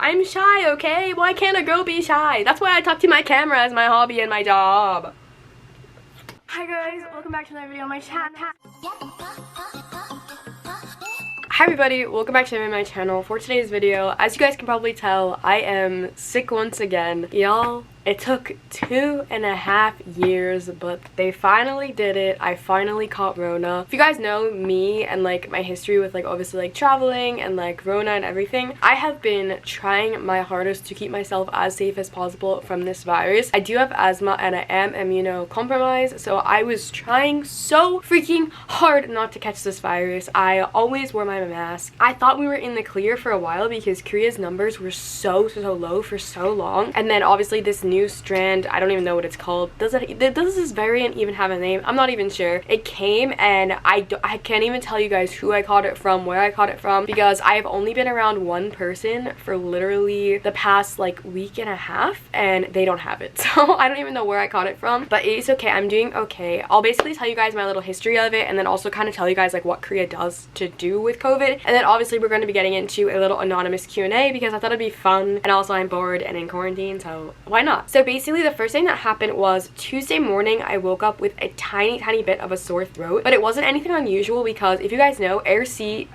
I'm shy, okay? Why can't a girl be shy? That's why I talk to my camera as my hobby and my job. Hi guys, welcome back to another video on my channel. Hi everybody, welcome back to my channel. For today's video, as you guys can probably tell, I am sick once again. Y'all, it took 2.5 years, but they finally did it. I finally caught Rona. If you guys know me and like my history with like obviously like traveling and like Rona and everything, I have been trying my hardest to keep myself as safe as possible from this virus. I do have asthma and I am immunocompromised, so I was trying so freaking hard not to catch this virus. I always wore my mask. I thought we were in the clear for a while because Korea's numbers were so low for so long, and then obviously this new strand, I don't even know what it's called. Does this variant even have a name? I'm not even sure. It came and I can't even tell you guys who I caught it from, where I caught it from, because I have only been around one person for literally the past like week and a half and they don't have it. So I don't even know where I caught it from, but it's okay. I'm doing okay. I'll basically tell you guys my little history of it and then also kind of tell you guys like what Korea does to do with COVID, and then obviously we're going to be getting into a little anonymous Q&A because I thought it'd be fun, and also I'm bored and in quarantine, so why not? So basically the first thing that happened was Tuesday morning I woke up with a tiny bit of a sore throat, but it wasn't anything unusual because if you guys know, ACs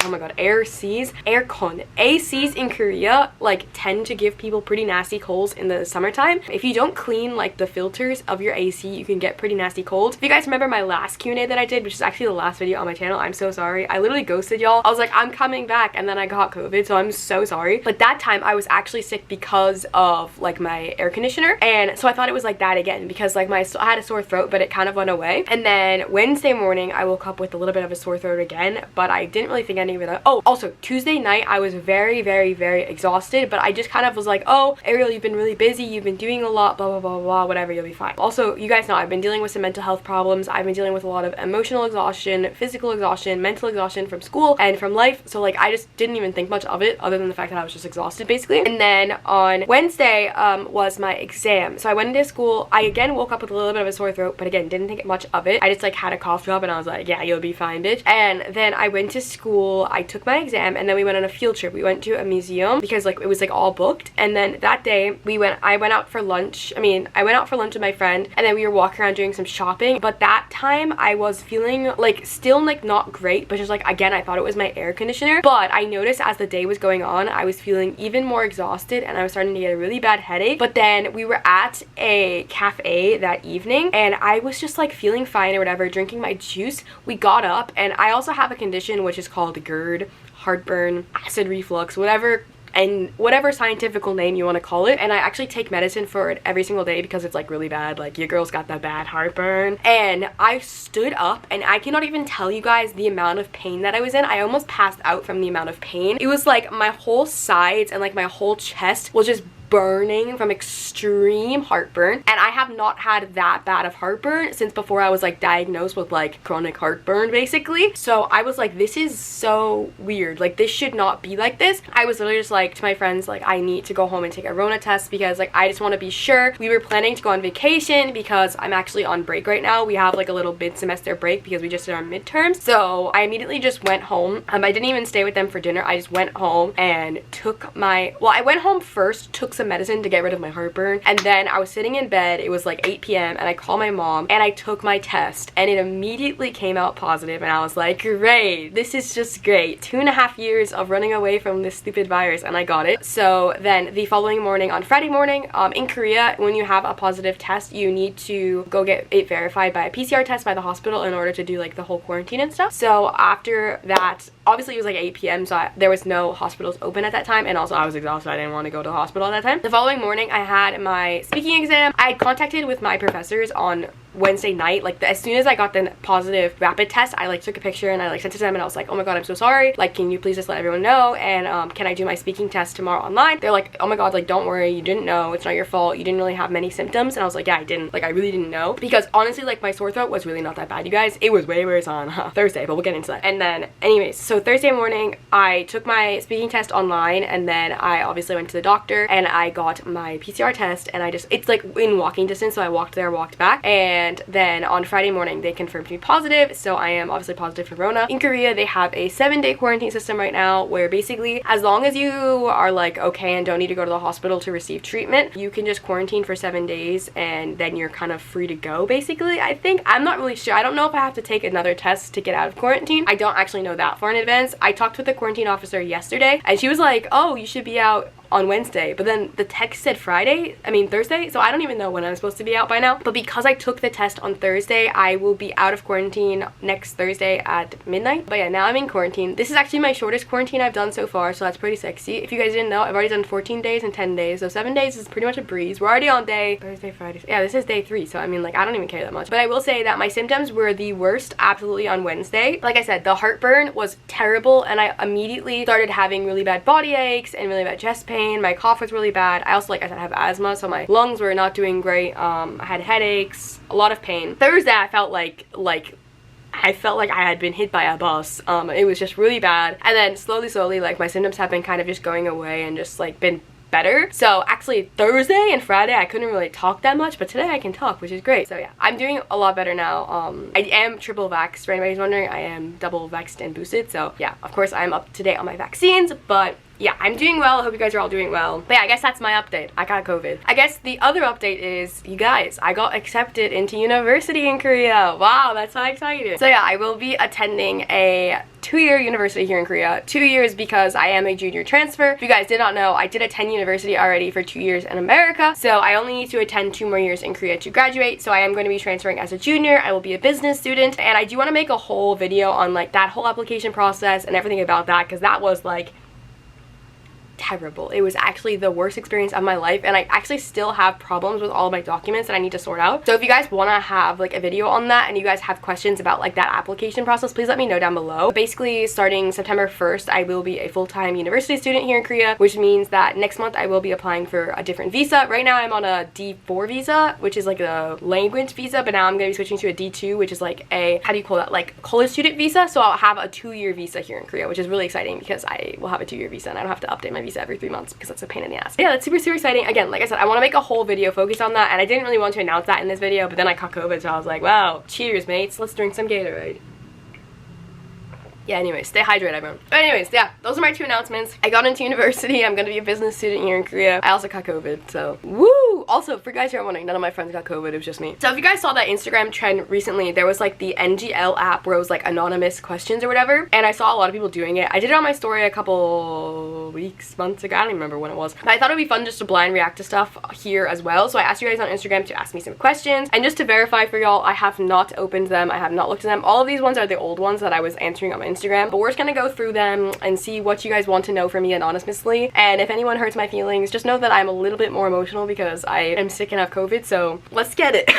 in Korea like tend to give people pretty nasty colds in the summertime. If you don't clean like the filters of your AC, you can get pretty nasty colds. If you guys remember my last Q&A that I did, which is actually the last video on my channel, I'm so sorry. I literally ghosted y'all. I was like, I'm coming back, and then I got COVID, so I'm so sorry. But that time I was actually sick because of like my air conditioner, and so I thought it was like that again because like I had a sore throat, but it kind of went away. And then Wednesday morning I woke up with a little bit of a sore throat again, but I didn't really think any of it. Oh, also Tuesday night I was very exhausted, but I just kind of was like, oh Ariel, you've been really busy, you've been doing a lot, blah blah blah blah, whatever, you'll be fine. Also, you guys know I've been dealing with some mental health problems. I've been dealing with a lot of emotional exhaustion, physical exhaustion, mental exhaustion from school and from life, so like I just didn't even think much of it other than the fact that I was just exhausted basically. And then on Wednesday was my exam, so I went into school. I again woke up with a little bit of a sore throat, but again didn't think much of it. I just like had a cough drop and I was like, yeah, you'll be fine, bitch. And then I went to school, I took my exam, and then we went on a field trip. We went to a museum because like it was like all booked. And then that day I went out for lunch. I went out for lunch with my friend, and then we were walking around doing some shopping. But that time I was feeling like still like not great, but just like again I thought it was my air conditioner. But I noticed as the day was going on I was feeling even more exhausted and I was starting to get a really bad headache. But then we were at a cafe that evening and I was just like feeling fine or whatever, drinking my juice. We got up, and I also have a condition which is called GERD, heartburn, acid reflux, whatever scientific name you want to call it, and I actually take medicine for it every single day because it's like really bad. Like, your girl's got that bad heartburn. And I stood up and I cannot even tell you guys the amount of pain that I was in. I almost passed out from the amount of pain. It was like my whole sides and like my whole chest was just burning from extreme heartburn, and I have not had that bad of heartburn since before I was like diagnosed with like chronic heartburn basically. So I was like, this is so weird, like this should not be like this. I was literally just like to my friends, like, I need to go home and take a Rona test because like I just want to be sure. We were planning to go on vacation because I'm actually on break right now. We have like a little mid-semester break because we just did our midterms. So I immediately just went home. I didn't even stay with them for dinner. I just went home and took my, well, I went home first, took some medicine to get rid of my heartburn, and then I was sitting in bed. It was like 8 p.m. and I called my mom and I took my test and it immediately came out positive, and I was like, great, this is just great. 2.5 years of running away from this stupid virus and I got it. So then the following morning, on Friday morning, in Korea, when you have a positive test, you need to go get it verified by a PCR test by the hospital in order to do like the whole quarantine and stuff. So after that, obviously it was like 8 p.m. so there was no hospitals open at that time, and also I was exhausted. I didn't want to go to the hospital at that time. The following morning I had my speaking exam. I had contacted with my professors on Wednesday night, like as soon as I got the positive rapid test, I like took a picture and I like sent it to them, and I was like, oh my god, I'm so sorry, like can you please just let everyone know, and can I do my speaking test tomorrow online? They're like, oh my god, like don't worry, you didn't know, it's not your fault, you didn't really have many symptoms. And I was like, yeah, I didn't, like I really didn't know, because honestly like my sore throat was really not that bad, you guys. It was way worse on Thursday, but we'll get into that. And then anyways, so Thursday morning I took my speaking test online, and then I obviously went to the doctor and I got my PCR test, and I just, it's like in walking distance, so I walked there, walked back, and and then on Friday morning they confirmed me positive, so I am obviously positive for Rona. In Korea they have a 7-day quarantine system right now where basically as long as you are like okay and don't need to go to the hospital to receive treatment, you can just quarantine for 7 days and then you're kind of free to go basically. I think, I'm not really sure, I don't know if I have to take another test to get out of quarantine. I don't actually know that far in advance. I talked with the quarantine officer yesterday and she was like, oh, you should be out on Wednesday, but then the text said Thursday, so I don't even know when I'm supposed to be out by now. But because I took the test on Thursday, I will be out of quarantine next Thursday at midnight. But yeah, now I'm in quarantine. This is actually my shortest quarantine I've done so far, so that's pretty sexy. If you guys didn't know, I've already done 14 days and 10 days, so 7 days is pretty much a breeze. We're already on day Thursday, Friday. Yeah, this is day 3, so I mean, like, I don't even care that much. But I will say that my symptoms were the worst absolutely on Wednesday. Like I said, the heartburn was terrible, and I immediately started having really bad body aches and really bad chest pain. My cough was really bad. I also, like I said, have asthma, so my lungs were not doing great. I had headaches, a lot of pain. Thursday I felt like I had been hit by a bus. It was just really bad. And then slowly, like, my symptoms have been kind of just going away and just like been better. So actually Thursday and Friday I couldn't really talk that much, but today I can talk, which is great. So yeah, I'm doing a lot better now. I am triple vaxxed, for anybody's wondering. I am double vaxxed and boosted, so yeah, of course I'm up to date on my vaccines, but yeah, I'm doing well. I hope you guys are all doing well. But yeah, I guess that's my update. I got COVID. I guess the other update is, you guys, I got accepted into university in Korea. Wow, that's so exciting. So yeah, I will be attending a 2-year university here in Korea. 2 years because I am a junior transfer. If you guys did not know, I did attend university already for 2 years in America, so I only need to attend 2 more years in Korea to graduate. So I am going to be transferring as a junior. I will be a business student, and I do want to make a whole video on like that whole application process and everything about that, because that was like terrible. It was actually the worst experience of my life, and I actually still have problems with all of my documents that I need to sort out. So if you guys want to have like a video on that and you guys have questions about like that application process, please let me know down below. Basically, starting September 1st, I will be a full-time university student here in Korea, which means that next month I will be applying for a different visa. Right now I'm on a D4 visa, which is like a language visa, but now I'm going to be switching to a D2, which is like a, how do you call that, like college student visa. So I'll have a 2-year visa here in Korea, which is really exciting because I will have a 2-year visa and I don't have to update my visa every 3 months because that's a pain in the ass. Yeah, that's super exciting. Again, like I said, I want to make a whole video focused on that, and I didn't really want to announce that in this video, but then I caught COVID, so I was like, wow, cheers mates, let's drink some Gatorade. Yeah, anyways, stay hydrated, everyone. But anyways, yeah, those are my 2 announcements. I got into university. I'm gonna be a business student here in Korea. I also got COVID, so woo! Also, for guys who are wondering, none of my friends got COVID, it was just me. So if you guys saw that Instagram trend recently, there was like the NGL app where it was like anonymous questions or whatever, and I saw a lot of people doing it. I did it on my story a couple weeks, months ago, I don't even remember when it was. But I thought it would be fun just to blind react to stuff here as well, so I asked you guys on Instagram to ask me some questions, and just to verify for y'all, I have not opened them, I have not looked at them. All of these ones are the old ones that I was answering on my Instagram, but we're just gonna go through them and see what you guys want to know from me anonymously. And if anyone hurts my feelings, just know that I'm a little bit more emotional because I am sick and have COVID, so let's get it.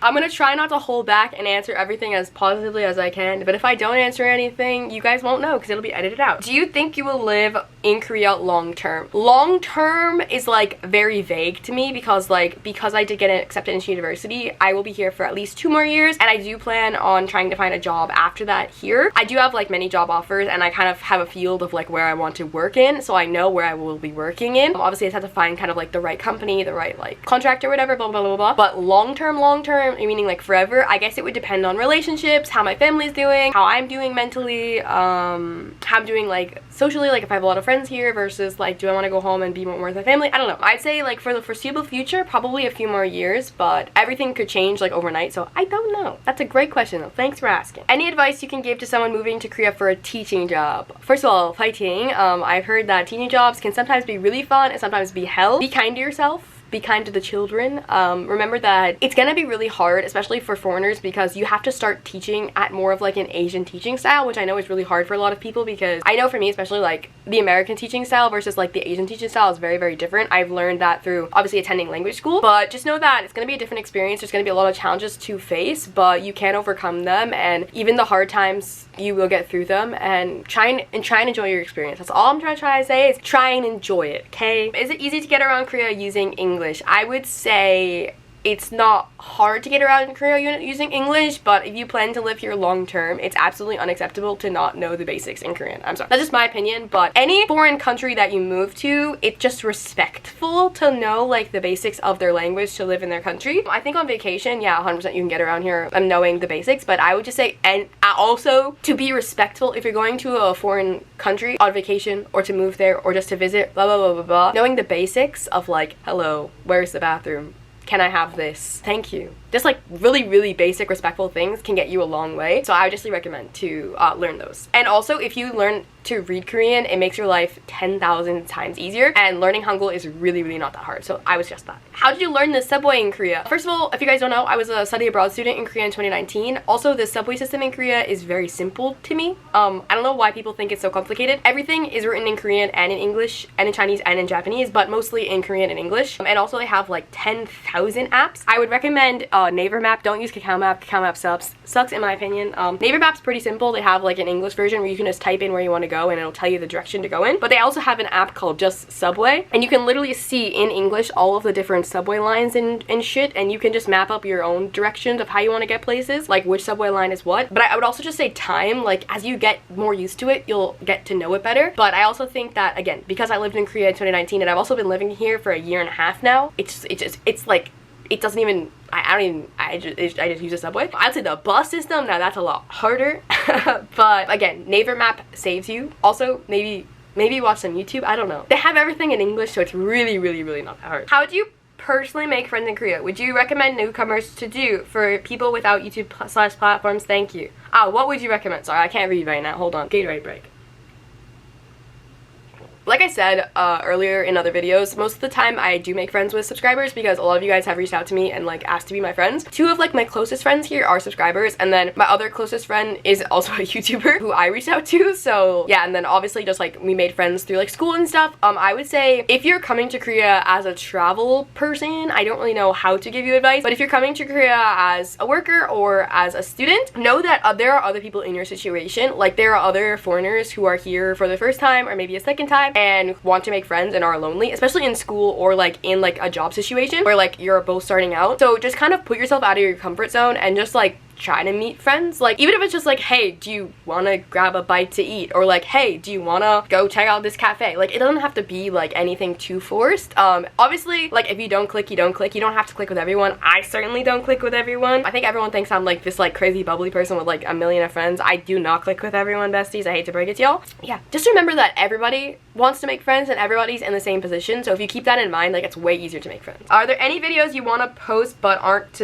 I'm gonna try not to hold back and answer everything as positively as I can, but if I don't answer anything, you guys won't know because it'll be edited out. Do you think you will live in Korea long term? Long term is like very vague to me because I did get accepted into university, I will be here for at least 2 more years, and I do plan on trying to find a job after that here. I do have like many job offers, and I kind of have a field of like where I want to work in, so I know where I will be working in. Obviously I just have to find kind of like the right company, the right like contract or whatever, blah blah blah blah. But long term, meaning like forever, I guess it would depend on relationships, how my family's doing, how I'm doing mentally, how I'm doing like socially, like if I have a lot of friends here versus like do I want to go home and be more with my family. I don't know. I'd say like for the foreseeable future, probably a few more years, but everything could change like overnight, so I don't know. That's a great question though. Thanks for asking. Any advice you can give to someone moving to Korea for a teaching job? First of all, fighting. I've heard that teaching jobs can sometimes be really fun and sometimes be hell. Be kind to yourself. Be kind to the children. Remember that it's gonna be really hard, especially for foreigners, because you have to start teaching at more of like an Asian teaching style, which I know is really hard for a lot of people, because I know for me especially, like the American teaching style versus like the Asian teaching style is very different. I've learned that through obviously attending language school, but just know that it's gonna be a different experience. There's gonna be a lot of challenges to face, but you can overcome them, and even the hard times you will get through them, and try and enjoy your experience. That's all I'm trying to say, is try and enjoy it, okay? Is it easy to get around Korea using English? I would say it's not hard to get around in Korea using English, but if you plan to live here long term, it's absolutely unacceptable to not know the basics in Korean. I'm sorry. That's just my opinion, but any foreign country that you move to, it's just respectful to know like the basics of their language to live in their country. I think on vacation, yeah, 100% you can get around here knowing the basics, but I would just say, and also to be respectful if you're going to a foreign country on vacation or to move there or just to visit, blah, blah, blah, blah, blah. Knowing the basics of like, hello, where's the bathroom? Can I have this? Thank you. Just like really basic respectful things can get you a long way. So I would just recommend to learn those. And also if you learn to read Korean, it makes your life 10,000 times easier, and learning Hangul is really not that hard. So I would suggest that. How did you learn the subway in Korea? First of all, if you guys don't know, I was a study abroad student in Korea in 2019. Also, the subway system in Korea is very simple to me. I don't know why people think it's so complicated. Everything is written in Korean and in English and in Chinese and in Japanese, but mostly in Korean and English. And also they have like 10,000 apps. I would recommend Naver Map. Don't use Kakao Map. Kakao Map sucks in my opinion. Naver Map's pretty simple. They have like an English version where you can just type in where you want to go and it'll tell you the direction to go in. But they also have an app called just Subway, and you can literally see in English all of the different subway lines and shit, and you can just map up your own directions of how you want to get places, like which subway line is what. But I would also just say time, like as you get more used to it, you'll get to know it better. But I also think that, again, because I lived in Korea in 2019 and I've also been living here for a year and a half now, it's like, it doesn't even, I just use a subway. I'd say the bus system, now that's a lot harder. But again, Naver Map saves you. Also, maybe watch some YouTube, I don't know. They have everything in English, so it's really not that hard. How do you personally make friends in Korea? Would you recommend newcomers to do for people without YouTube / platforms? Thank you. What would you recommend? Sorry, I can't read right now. Hold on. Gatorade break. Like I said earlier in other videos, most of the time I do make friends with subscribers because a lot of you guys have reached out to me and like asked to be my friends. Two of like my closest friends here are subscribers, and then my other closest friend is also a YouTuber who I reached out to. So yeah, and then obviously just like we made friends through like school and stuff. I would say if you're coming to Korea as a travel person, I don't really know how to give you advice, but if you're coming to Korea as a worker or as a student, know that there are other people in your situation. Like there are other foreigners who are here for the first time or maybe a second time and want to make friends and are lonely, especially in school or like in like a job situation where like you're both starting out. So just kind of put yourself out of your comfort zone and just like try to meet friends. Like even if it's just like, hey, do you want to grab a bite to eat, or like, hey, do you want to go check out this cafe? Like it doesn't have to be like anything too forced. Obviously like if you don't click, you don't click. You don't have to click with everyone. I certainly don't click with everyone. I think everyone thinks I'm like this like crazy bubbly person with like a million of friends. I do not click with everyone, besties. I hate to break it to y'all. Yeah, just remember that everybody wants to make friends and everybody's in the same position, so if you keep that in mind, like it's way easier to make friends. Are there any videos you want to post but aren't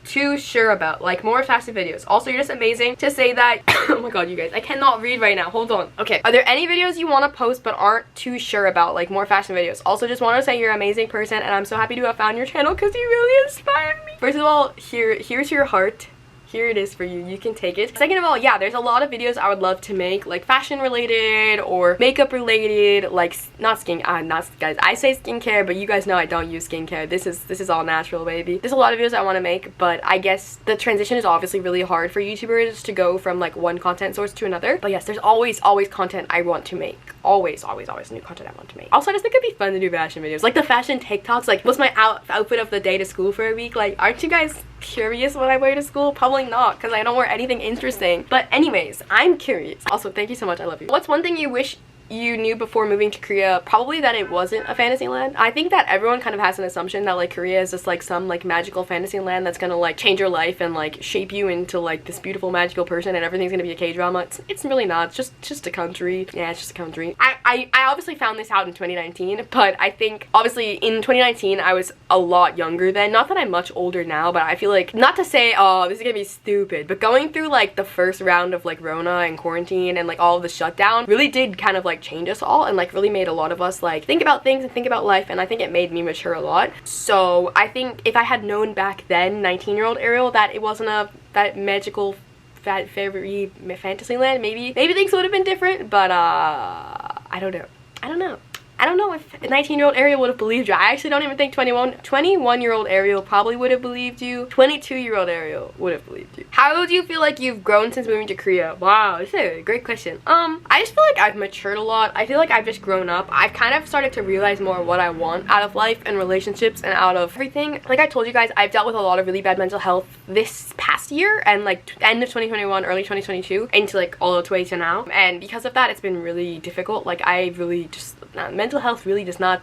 too sure about, like more fashion videos? Also, you're just amazing to say that. Oh my god, you guys, I cannot read right now, hold on. Okay, are there any videos you want to post but aren't too sure about, like more fashion videos? Also, just want to say you're an amazing person and I'm so happy to have found your channel because you really inspire me. First of all, here's your heart. Here it is for you. You can take it. Second of all, yeah, there's a lot of videos I would love to make, like fashion related or makeup related, like not guys, I say skincare, but you guys know I don't use skincare. This is all natural, baby. There's a lot of videos I want to make, but I guess the transition is obviously really hard for YouTubers to go from like one content source to another. But yes, there's always content I want to make. Always new content I want to make. Also, I just think it'd be fun to do fashion videos, like the fashion TikToks, like what's my outfit of the day to school for a week. Like, aren't you guys curious what I wear to school? Probably not, because I don't wear anything interesting. But anyways, I'm curious. Also, thank you so much. I love you. What's one thing you wish you knew before moving to Korea? Probably that it wasn't a fantasy land. I think that everyone kind of has an assumption that like Korea is just like some like magical fantasy land that's gonna like change your life and like shape you into like this beautiful magical person and everything's gonna be a K-drama. It's really not. It's just a country. Yeah, it's just a country. I obviously found this out in 2019, but I think obviously in 2019 I was a lot younger then. Not that I'm much older now, but I feel like, not to say, oh, this is gonna be stupid, but going through like the first round of like Rona and quarantine and like all of the shutdown really did kind of like change us all and like really made a lot of us like think about things and think about life, and I think it made me mature a lot. So I think if I had known back then, 19-year-old Ariel, that it wasn't that magical fairy fantasy land, maybe things would have been different, but I don't know. I don't know if a 19-year-old Ariel would have believed you. I actually don't even think 21-year-old Ariel probably would have believed you. 22-year-old Ariel would have believed you. How do you feel like you've grown since moving to Korea? Wow, this is a great question. I just feel like I've matured a lot. I feel like I've just grown up. I've kind of started to realize more what I want out of life and relationships and out of everything. Like I told you guys, I've dealt with a lot of really bad mental health this past year and like end of 2021, early 2022 into like all the way to now. And because of that, it's been really difficult. Like I really just, mental health really does not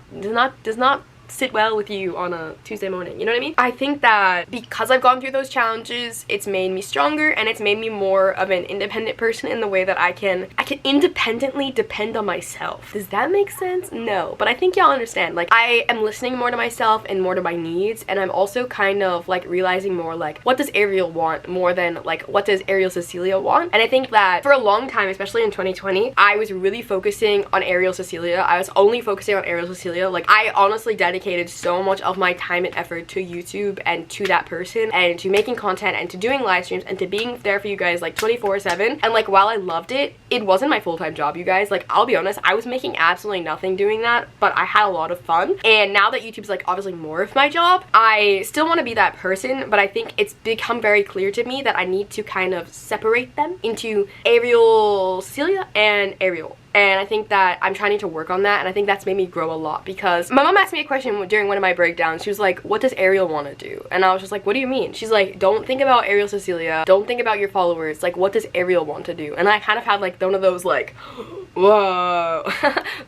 sit well with you on a Tuesday morning, you know what I mean? I think that because I've gone through those challenges, it's made me stronger and it's made me more of an independent person in the way that I can independently depend on myself. Does that make sense? No, but I think y'all understand. Like I am listening more to myself and more to my needs, and I'm also kind of like realizing more like what does Ariel want more than like what does Ariel Cecilia want. And I think that for a long time, especially in 2020, I was really focusing on Ariel Cecilia. I was only focusing on Ariel Cecilia. Like I honestly dedicated so much of my time and effort to YouTube and to that person and to making content and to doing live streams and to being there for you guys like 24/7. And like while I loved it, it wasn't my full-time job, you guys. Like I'll be honest, I was making absolutely nothing doing that, but I had a lot of fun. And now that YouTube's like obviously more of my job, I still want to be that person, but I think it's become very clear to me that I need to kind of separate them into Ariel Cecilia and Ariel. And I think that I'm trying to work on that, and I think that's made me grow a lot because my mom asked me a question during one of my breakdowns. She was like, what does Ariel want to do? And I was just like, what do you mean? She's like, don't think about Ariel Cecilia, don't think about your followers, like what does Ariel want to do? And I kind of had like one of those like whoa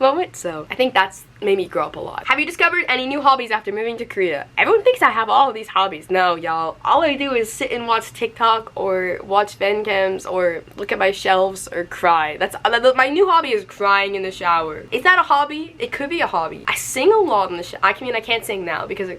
moments. So I think that's made me grow up a lot. Have you discovered any new hobbies after moving to Korea? Everyone thinks I have all of these hobbies. No, y'all, all I do is sit and watch TikTok or watch fan cams or look at my shelves or cry. That's my new hobby is crying in the shower. Is that a hobby? It could be a hobby. I sing a lot in the shower. I mean, I can't sing now because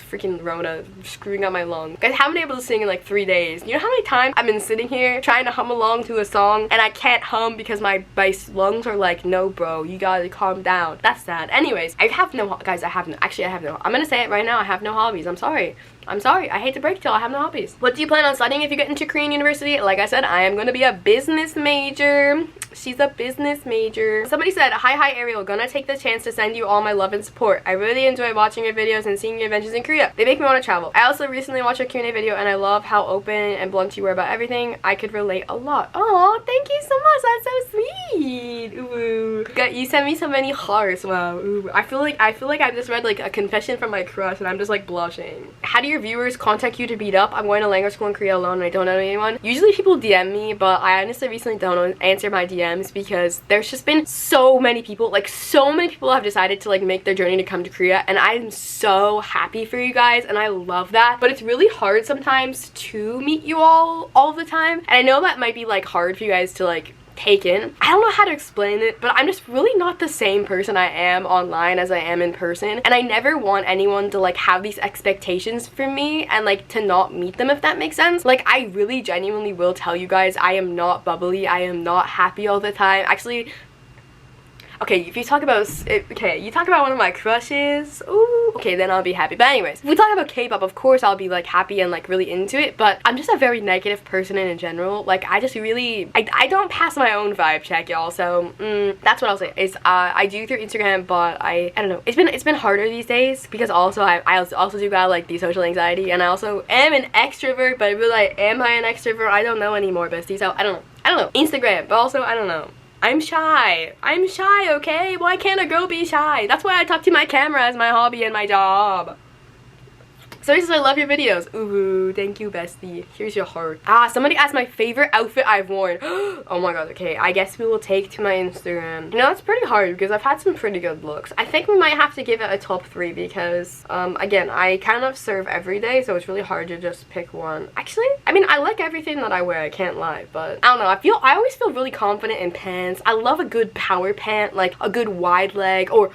freaking Rona screwing up my lungs. Guys, I haven't been able to sing in like 3 days. You know how many times I've been sitting here trying to hum along to a song and I can't hum because my lungs are like, no bro, you gotta calm down. That's sad. Anyways, I have no, guys, I have no, I'm gonna say it right now, I have no hobbies. I'm sorry. I hate to break it to y'all, I have no hobbies. What do you plan on studying if you get into Korean university? Like I said, I am gonna be a business major. She's a business major. Somebody said, hi Ariel, gonna take the chance to send you all my love and support. I really enjoy watching your videos and seeing your adventures in Korea. They make me want to travel. I also recently watched your Q&A video and I love how open and blunt you were about everything. I could relate a lot. Oh, thank you so much. That's so sweet. Ooh. God, you sent me so many hearts. Wow. Ooh. I feel like I just read like a confession from my crush and I'm just like blushing. How do your viewers contact you to meet up? I'm going to language school in Korea alone and I don't know anyone. Usually people DM me, but I honestly recently don't answer my DMs because there's just been so many people, like so many people have decided to like make their journey to come to Korea, and I'm so happy for you guys and I love that. But it's really hard sometimes to meet you all the time, and I know that might be like hard for you guys to like take in. I don't know how to explain it, but I'm just really not the same person I am online as I am in person, and I never want anyone to like have these expectations for me and like to not meet them, if that makes sense. Like I really genuinely will tell you guys, I am not bubbly, I am not happy all the time. Actually, okay, if you talk about, you talk about one of my crushes, ooh, okay, then I'll be happy. But anyways, if we talk about K-pop, of course I'll be like happy and like really into it, but I'm just a very negative person in general. Like I just really, I don't pass my own vibe check, y'all, so that's what I'll say. Is I do through Instagram, but I don't know, it's been harder these days because also I also do got like the social anxiety, and I also am an extrovert, but really like, am I an extrovert? I don't know anymore, bestie, so I don't know. Instagram, but also I don't know. I'm shy, okay? Why can't a girl be shy? That's why I talk to my camera as my hobby and my job. So I love your videos. Ooh, thank you, bestie. Here's your heart. Somebody asked my favorite outfit I've worn. Oh my god, okay. I guess we will take to my Instagram. You know, that's pretty hard because I've had some pretty good looks. I think we might have to give it a top 3 because, again, I kind of serve every day, so it's really hard to just pick one. Actually, I mean, I like everything that I wear, I can't lie, but I don't know. I always feel really confident in pants. I love a good power pant, like a good wide leg, or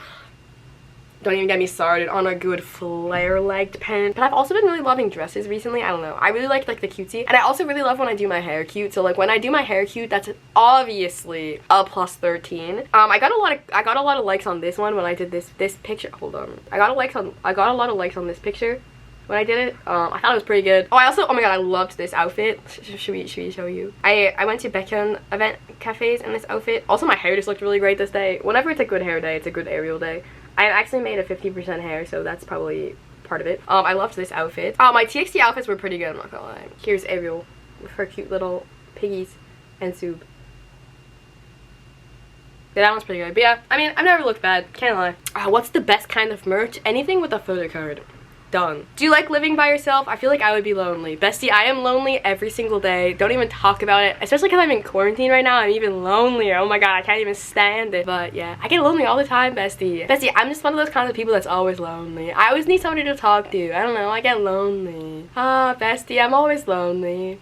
don't even get me started on a good flare-legged pant. But I've also been really loving dresses recently. I don't know. I really like the cutesy. And I also really love when I do my hair cute. So like when I do my hair cute, that's obviously a plus 13. I got a lot of likes on this one when I did this picture. Hold on. I got a lot of likes on this picture. when I did it. I thought it was pretty good. Oh, oh my god, I loved this outfit. Should we show you? I went to Beckham event cafes in this outfit. Also, my hair just looked really great this day. Whenever it's a good hair day, it's a good aerial day. I actually made a 50% hair, so that's probably part of it. I loved this outfit. My TXT outfits were pretty good, I'm not gonna lie. Here's Ariel with her cute little piggies and Sub. Yeah, that one's pretty good. But yeah, I mean, I've never looked bad, can't lie. What's the best kind of merch? Anything with a photo card. Done. Do you like living by yourself? I feel like I would be lonely. Bestie, I am lonely every single day. Don't even talk about it. Especially because I'm in quarantine right now. I'm even lonelier. Oh my god, I can't even stand it. But yeah, I get lonely all the time, Bestie. Bestie, I'm just one of those kinds of people that's always lonely. I always need somebody to talk to. I don't know, I get lonely. Bestie, I'm always lonely.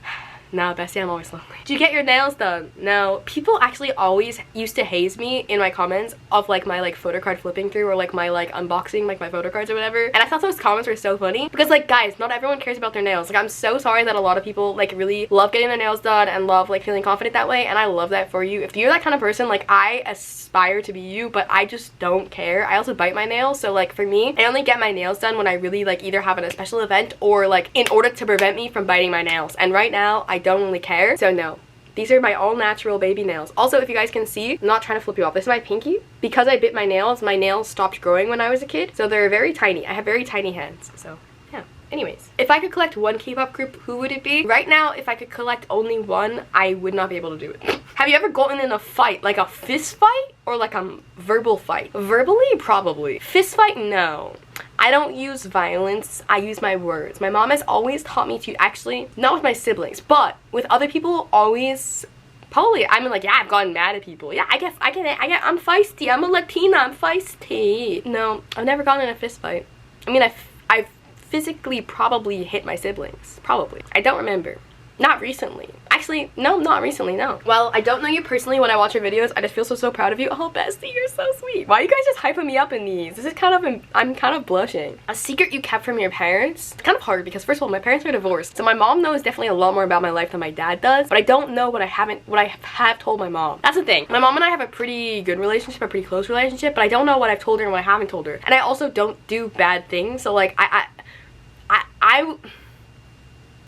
Nah, Bestie, I'm always lonely. Do you get your nails done? No. People actually always used to haze me in my comments of like my like photo card flipping through or like my like unboxing like my photo cards or whatever. And I thought those comments were so funny because like guys, not everyone cares about their nails. Like I'm so sorry that a lot of people like really love getting their nails done and love like feeling confident that way, and I love that for you. If you're that kind of person, like I aspire to be you, but I just don't care. I also bite my nails, so like for me, I only get my nails done when I really like either have a special event or like in order to prevent me from biting my nails. And right now, I don't really care, so no. These are my all natural baby nails. Also, if you guys can see, I'm not trying to flip you off. This is my pinky. Because I bit my nails stopped growing when I was a kid, so they're very tiny. I have very tiny hands, so yeah. Anyways, if I could collect one K-pop group, who would it be? Right now, if I could collect only one, I would not be able to do it. Have you ever gotten in a fight, like a fist fight or like a verbal fight? Verbally, probably. Fist fight, no. I don't use violence, I use my words. My mom has always taught me to actually, not with my siblings, but with other people, always, probably, I'm like, yeah, I've gotten mad at people. Yeah, I'm feisty, I'm a Latina, I'm feisty. No, I've never gotten in a fist fight. I mean, I've physically probably hit my siblings, probably. I don't remember. Not recently. Actually, no, not recently, no. Well, I don't know you personally. When I watch your videos, I just feel so proud of you. Oh, Bestie, you're so sweet. Why are you guys just hyping me up in these? This is kind of, I'm kind of blushing. A secret you kept from your parents? It's kind of hard because first of all, my parents are divorced. So my mom knows definitely a lot more about my life than my dad does, but I don't know what I have told my mom. That's the thing. My mom and I have a pretty good relationship, a pretty close relationship, but I don't know what I've told her and what I haven't told her. And I also don't do bad things. So like,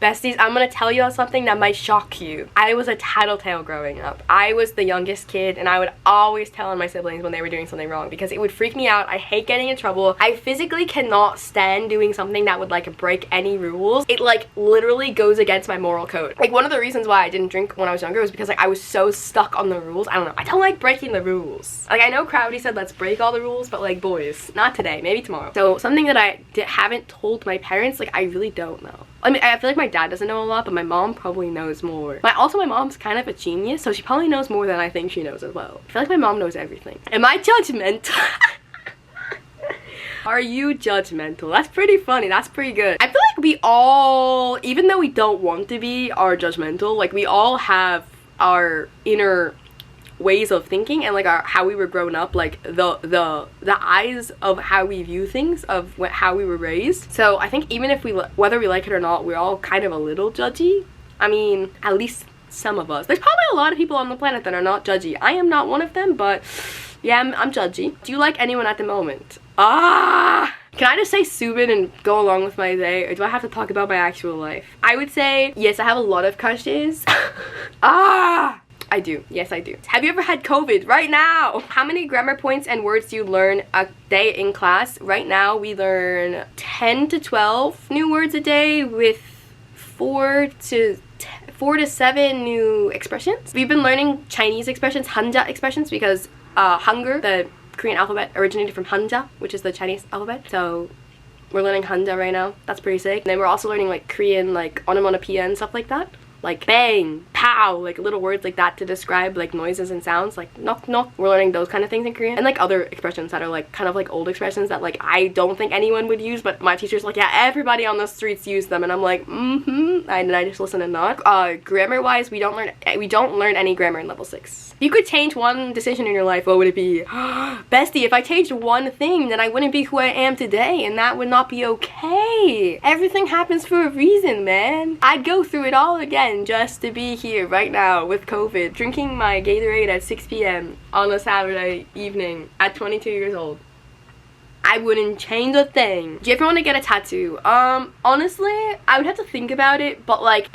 Besties, I'm gonna tell you something that might shock you. I was a tattletale growing up. I was the youngest kid, and I would always tell on my siblings when they were doing something wrong because it would freak me out. I hate getting in trouble. I physically cannot stand doing something that would like break any rules. It like literally goes against my moral code. Like one of the reasons why I didn't drink when I was younger was because like I was so stuck on the rules. I don't know. I don't like breaking the rules. Like I know Crowdy said let's break all the rules, but like boys, not today, maybe tomorrow. So something that I haven't told my parents, like I really don't know. I mean, I feel like my dad doesn't know a lot, but my mom probably knows more. Also, my mom's kind of a genius, so she probably knows more than I think she knows as well. I feel like my mom knows everything. Am I judgmental? Are you judgmental? That's pretty funny. That's pretty good. I feel like we all, even though we don't want to be, are judgmental. Like, we all have our inner ways of thinking and like how we were grown up, like the eyes of how we view things, of how we were raised. So I think even if whether we like it or not, we're all kind of a little judgy. I mean, at least some of us. There's probably a lot of people on the planet that are not judgy. I am not one of them, but yeah, I'm judgy. Do you like anyone at the moment? Can I just say Subin and go along with my day, or do I have to talk about my actual life? I would say yes, I have a lot of crushes. I do. Yes, I do. Have you ever had COVID? Right now. How many grammar points and words do you learn a day in class? Right now, we learn 10 to 12 new words a day with 4 to 7 new expressions. We've been learning Chinese expressions, Hanja expressions, because Hangul, the Korean alphabet, originated from Hanja, which is the Chinese alphabet. So we're learning Hanja right now. That's pretty sick. And then we're also learning like Korean, like onomatopoeia and stuff like that. Like bang, pow, like little words like that to describe like noises and sounds, like knock knock. We're learning those kind of things in Korean, and like other expressions that are like kind of like old expressions that like I don't think anyone would use, but my teacher's like, yeah, everybody on the streets use them, and I'm like, and I just listen and nod. Grammar wise, we don't learn any grammar in level 6. If you could change one decision in your life, what would it be? Bestie, if I changed one thing, then I wouldn't be who I am today, and that would not be okay. Everything happens for a reason, man. I'd go through it all again just to be here right now with COVID, drinking my Gatorade at 6 p.m. on a Saturday evening at 22 years old. I wouldn't change a thing. Do you ever want to get a tattoo? Honestly, I would have to think about it, but like,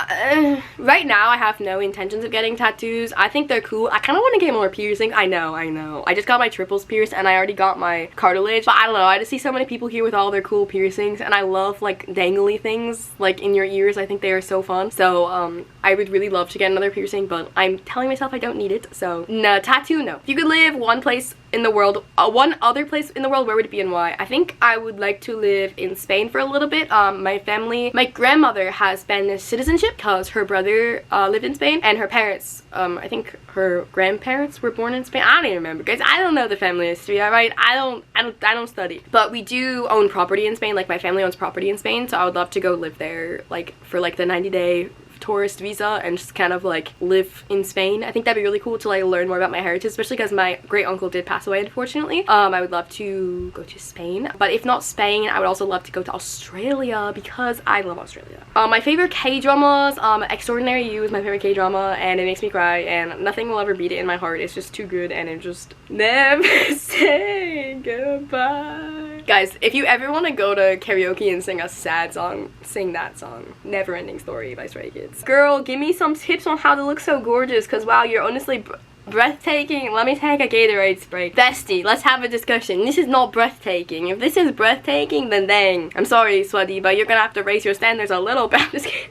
right now I have no intentions of getting tattoos. I think they're cool. I kind of want to get more piercing. I know. I just got my triples pierced and I already got my cartilage, but I don't know. I just see so many people here with all their cool piercings, and I love like dangly things like in your ears. I think they are so fun. So I would really love to get another piercing, but I'm telling myself I don't need it. So no, tattoo, no. If you could live one place in the world, one other place in the world, where would it be and why? I think I would like to live in Spain for a little bit. My grandmother has Spanish citizenship because her brother lived in Spain, and her parents, I think her grandparents were born in Spain. I don't even remember, guys. I don't know the family history, alright? I don't study. But we do own property in Spain. Like, my family owns property in Spain, so I would love to go live there, like, for like the 90-day tourist visa and just kind of like live in Spain. I think that'd be really cool to like learn more about my heritage, especially because my great uncle did pass away, unfortunately. I would love to go to Spain, but if not Spain, I would also love to go to Australia because I love Australia. My favorite K-dramas, Extraordinary You is my favorite K-drama, and it makes me cry, and nothing will ever beat it in my heart. It's just too good, and it just never say goodbye. Guys, if you ever want to go to karaoke and sing a sad song, sing that song, Never Ending Story by Stray Kids. Girl, give me some tips on how to look so gorgeous, because wow, you're honestly breathtaking. Let me take a Gatorade break. Bestie, let's have a discussion. This is not breathtaking. If this is breathtaking, then dang. I'm sorry, sweaty, but you're gonna have to raise your standards a little bit. I'm just kidding.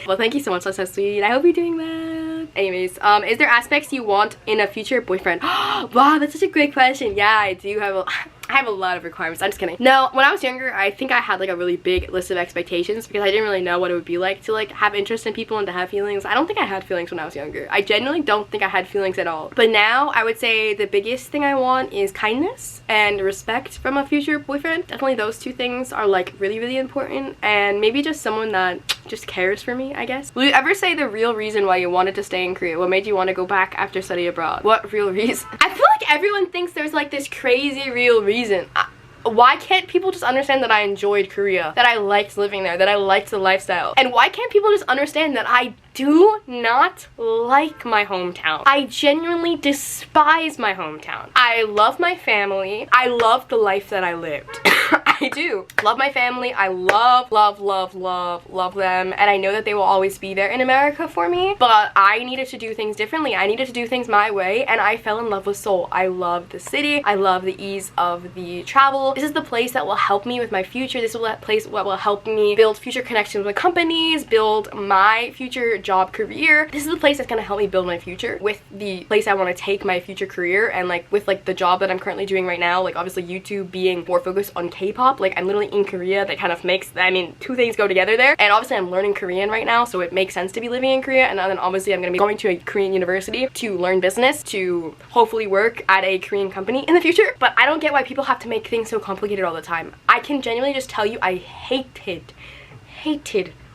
Well, thank you so much. That's so sweet. I hope you're doing that. Anyways, is there aspects you want in a future boyfriend? Wow, that's such a great question. Yeah, I do have I have a lot of requirements. I'm just kidding. No, when I was younger, I think I had like a really big list of expectations because I didn't really know what it would be like to like have interest in people and to have feelings. I don't think I had feelings when I was younger. I genuinely don't think I had feelings at all. But now I would say the biggest thing I want is kindness and respect from a future boyfriend. Definitely those two things are like really, really important, and maybe just someone that just cares for me, I guess. Will you ever say the real reason why you wanted to stay in Korea? What made you want to go back after study abroad? What real reason? I feel like everyone thinks there's like this crazy real reason. Why can't people just understand that I enjoyed Korea, that I liked living there, that I liked the lifestyle? And why can't people just understand that I do not like my hometown? I genuinely despise my hometown. I love my family. I love the life that I lived. I do love my family. I love them, and I know that they will always be there in America for me, but I needed to do things differently. I needed to do things my way, and I fell in love with Seoul. I love the city. I love the ease of the travel. This is the place that will help me with my future. This is the place that will help me build future connections with companies, build my future job career. This is the place that's gonna help me build my future with the place I want to take my future career, and like with like the job that I'm currently doing right now, like obviously YouTube being more focused on K-pop. Like, I'm literally in Korea. That kind of makes, I mean, two things go together there. And obviously I'm learning Korean right now, so it makes sense to be living in Korea. And then obviously I'm gonna be going to a Korean university to learn business, to hopefully work at a Korean company in the future. But I don't get why people have to make things so complicated all the time. I can genuinely just tell you I hated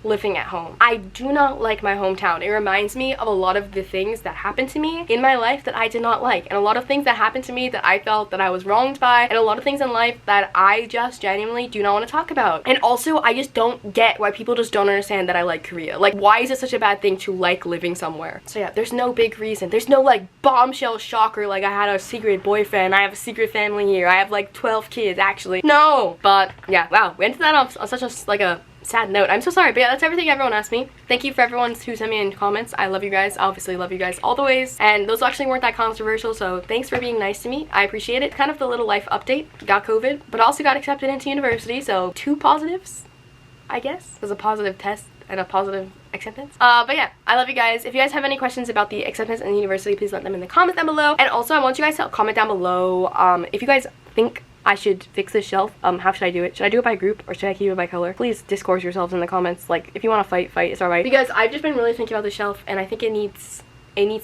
living at home. I do not like my hometown. It reminds me of a lot of the things that happened to me in my life that I did not like, and a lot of things that happened to me that I felt that I was wronged by, and a lot of things in life that I just genuinely do not want to talk about. And also, I just don't get why people just don't understand that I like Korea. Like, why is it such a bad thing to like living somewhere? So yeah, there's no big reason. There's no like bombshell shocker like I had a secret boyfriend, I have a secret family here, I have like 12 kids actually. No! But yeah, wow, we ended that on such a like a sad note. I'm so sorry, but yeah, that's everything everyone asked me. Thank you for everyone who sent me in comments. I love you guys. I obviously love you guys all the ways, and those actually weren't that controversial, so thanks for being nice to me. I appreciate it. Kind of the little life update. Got COVID, but also got accepted into university, so 2 positives, I guess. It was a positive test and a positive acceptance. But yeah, I love you guys. If you guys have any questions about the acceptance in the university, please let them in the comments down below. And also, I want you guys to comment down below if you guys think I should fix this shelf. How should I do it? Should I do it by group or should I keep it by color? Please discourse yourselves in the comments. Like, if you want to fight, it's alright. Because I've just been really thinking about the shelf, and I think it needs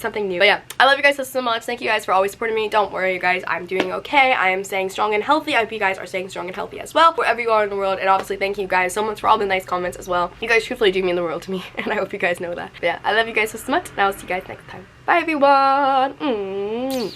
something new. But yeah, I love you guys so much. Thank you guys for always supporting me. Don't worry, you guys, I'm doing okay. I am staying strong and healthy. I hope you guys are staying strong and healthy as well, wherever you are in the world. And obviously, thank you guys so much for all the nice comments as well. You guys truthfully do mean the world to me, and I hope you guys know that. But yeah, I love you guys so much, and I will see you guys next time. Bye, everyone.